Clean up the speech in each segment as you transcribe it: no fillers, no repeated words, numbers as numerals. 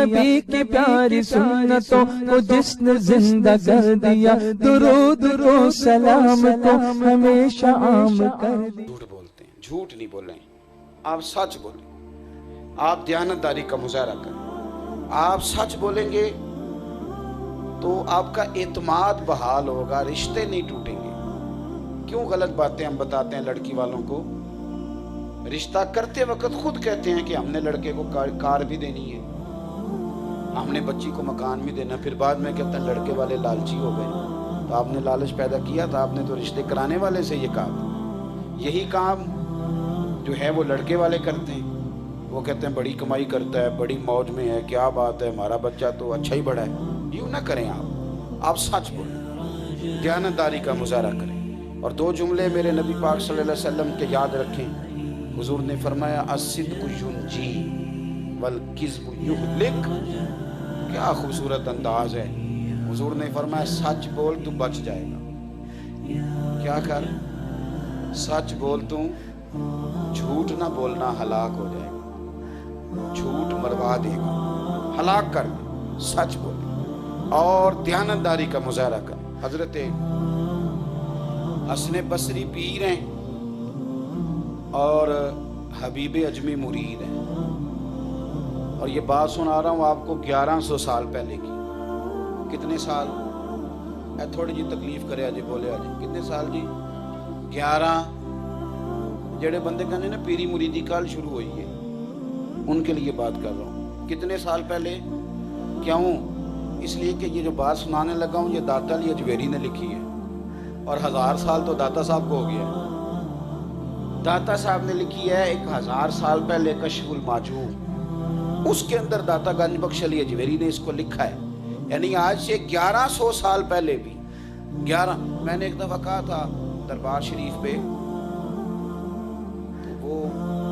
نبی کی پیاری سنتوں کو جس نے زندہ کر دیا، درود کو سلام کو ہمیشہ عام کر دیا۔ جھوٹ بولتے ہیں، جھوٹ نہیں بولیں، آپ سچ بولیں، آپ دیانتداری کا مظاہرہ کریں۔ آپ سچ بولیں گے تو آپ کا اعتماد بحال ہوگا، رشتے نہیں ٹوٹیں گے۔ کیوں غلط باتیں ہم بتاتے ہیں لڑکی والوں کو؟ رشتہ کرتے وقت خود کہتے ہیں کہ ہم نے لڑکے کو کار بھی دینی ہے، ہم نے بچی کو مکان بھی دینا، پھر بعد میں کہتے ہیں لڑکے والے لالچی ہو گئے۔ تو آپ نے لالچ پیدا کیا تھا، آپ نے تو رشتے کرانے والے سے یہ کہا تھا۔ یہی کام جو ہے وہ لڑکے والے کرتے ہیں، وہ کہتے ہیں بڑی کمائی کرتا ہے، بڑی موج میں ہے، کیا بات ہے، ہمارا بچہ تو اچھا ہی بڑا ہے۔ یوں نہ کریں، آپ سچ بولیں، دیانتداری کا مظاہرہ کریں۔ اور دو جملے میرے نبی پاک صلی اللہ علیہ وسلم کے یاد رکھیں۔ حضور نے فرمایا الصدق ینجی والکذب یہلک۔ کیا خوبصورت انداز ہے۔ حضور نے فرمایا سچ بول تو بچ جائے گا۔ کیا کر؟ سچ بول تو، جھوٹ نہ بولنا ہلاک ہو جائے گا، جھوٹ مروا دے گا، ہلاک کر دے۔ سچ بول اور دیانتداری کا مظاہرہ کر۔ حضرت حسن بصری پیر ہیں اور حبیب اجمی مرید ہیں، اور یہ بات سنا رہا ہوں آپ کو 1100 سال پہلے کی۔ کتنے سال؟ اے تھوڑی جی تکلیف کرے آجے، بولے آجے، کتنے سال جی؟ 11۔ جڑے بندے کہنے نا پیری مریدی کال شروع ہوئی ہے، ان کے لیے بات کر رہا ہوں۔ کتنے سال پہلے؟ کیوں؟ اس لیے کہ یہ جو بات سنانے لگا ہوں یہ داتا علی اجویری نے لکھی ہے، اور 1000 سال تو داتا صاحب کو ہو گیا ہے۔ داتا صاحب نے لکھی ہے 1000 سال پہلے کشف المحجوب، اس کے اندر داتا گنج بخش علی اجویری نے اس کو لکھا ہے، یعنی آج سے 1100 سال پہلے بھی 11۔ میں نے ایک دفعہ کہا تھا دربار شریف پہ، تو وہ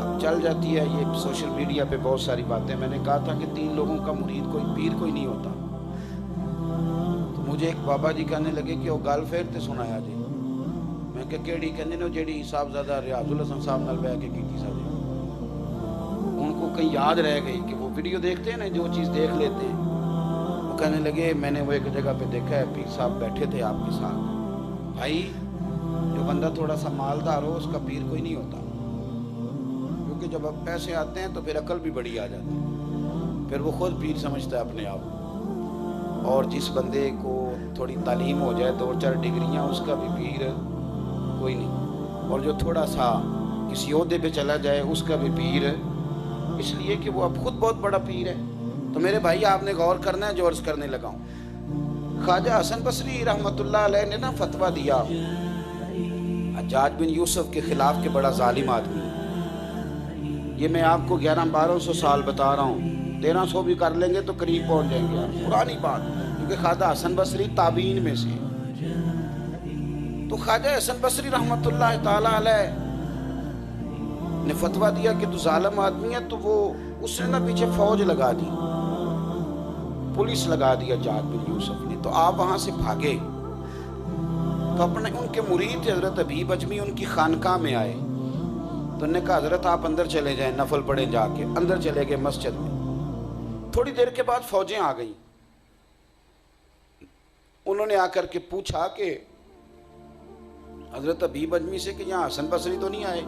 اب چل جاتی ہے یہ سوشل میڈیا پہ بہت ساری باتیں، میں نے کہا تھا کہ 3 لوگوں کا مرید کوئی پیر کوئی نہیں ہوتا۔ تو مجھے ایک بابا جی کہنے لگے کہ وہ گل پھر تے سنایا جی۔ میں کہ کیڑی کہندے نے جیڑی صاحبزادہ ریاض الحسن صاحب نال بیٹھ کے کیتی سا جی، ان کو کہیں یاد رہ گئی کہ وہ ویڈیو دیکھتے ہیں نا، جو چیز دیکھ لیتے ہیں۔ وہ کہنے لگے میں نے وہ ایک جگہ پہ دیکھا ہے پیر صاحب بیٹھے تھے آپ کے ساتھ۔ بھائی جو بندہ تھوڑا سا مالدار ہو اس کا پیر کوئی نہیں ہوتا، کیونکہ جب اب پیسے آتے ہیں تو پھر عقل بھی بڑی آ جاتی ہے، پھر وہ خود پیر سمجھتا ہے اپنے آپ۔ اور جس بندے کو تھوڑی تعلیم ہو جائے 2-4 ڈگریاں، اس کا بھی پیر کوئی نہیں، اور جو تھوڑا سا کسی عہدے پہ چلا جائے اس کا بھی پیر، اس لیے کہ وہ اب خود بہت بڑا پیر ہے۔ تو میرے بھائی آپ نے غور کرنا ہے جو عرض کرنے لگا ہوں۔ خواجہ حسن بصری رحمۃ اللہ علیہ نے نا فتویٰ دیا حجاج بن یوسف کے خلاف کہ بڑا ظالم آدمی ہے۔ یہ میں آپ کو 1100-1200 سال بتا رہا ہوں، 1300 بھی کر لیں گے تو قریب پہنچ جائیں گے آپ، پرانی بات، کیونکہ خواجہ حسن بصری تابعین میں سے۔ تو خواجہ حسن بصری رحمۃ اللہ تعالی علیہ نے فتویٰ دیا کہ تو ظالم آدمی ہے، تو وہ اس نے نا پیچھے فوج لگا دی، پولیس لگا دیا حجاج بن یوسف نے۔ تو آپ وہاں سے بھاگے، تو اپنے ان کے مرید حضرت حبیب اجمی ان کی خانقاہ میں آئے، تو انہوں نے کہا حضرت آپ اندر چلے جائیں، نفل پڑھیں جا کے۔ اندر چلے گئے مسجد میں۔ تھوڑی دیر کے بعد فوجیں آ گئیں، انہوں نے آ کر کے پوچھا کہ حضرت حبیب اجمی سے کہ یہاں حسن بصری تو نہیں آئے؟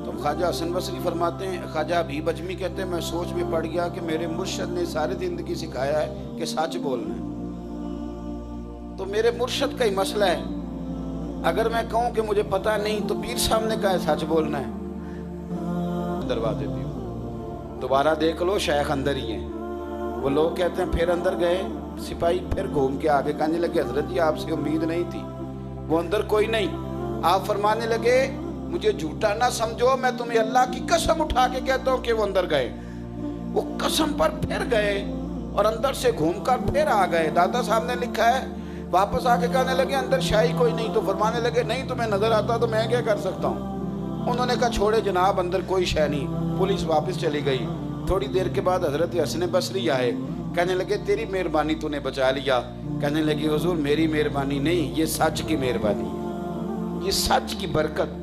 تو خواجہ حسن بصری فرماتے ہیں، خواجہ حبیب اجمی کہتے ہیں میں سوچ میں پڑ گیا کہ میرے مرشد نے ساری زندگی سکھایا ہے کہ سچ بولنا ہے، تو میرے مرشد کا ہی مسئلہ ہے، اگر میں کہوں کہ مجھے پتہ نہیں تو پیر صاحب نے کہا ہے سچ بولنا ہے۔ دروازے پہ دوبارہ دیکھ لو شیخ اندر ہی ہیں۔ وہ لوگ کہتے ہیں پھر اندر گئے، سپاہی پھر گھوم کے آگے کہنے لگے حضرت جی آپ سے امید نہیں تھی، وہ اندر کوئی نہیں۔ آپ فرمانے لگے مجھے جھوٹا نہ سمجھو، میں تمہیں اللہ کی قسم اٹھا کے کہتا ہوں کہ وہ اندر گئے۔ وہ قسم پر پھر گئے اور اندر سے گھوم کر پھر آ گئے۔ داتا صاحب نے لکھا ہے واپس آ کے کہنے لگے اندر شاہی کوئی نہیں، تو فرمانے لگے نہیں تمہیں نظر آتا تو میں کیا کر سکتا ہوں۔ انہوں نے کہا چھوڑے جناب اندر کوئی شے نہیں۔ پولیس واپس چلی گئی۔ تھوڑی دیر کے بعد حضرت حسن بصری آئے، کہنے لگے تیری مہربانی تو نے بچا لیا۔ کہنے لگی حضور میری مہربانی نہیں، یہ سچ کی مہربانی ہے، یہ سچ کی برکت۔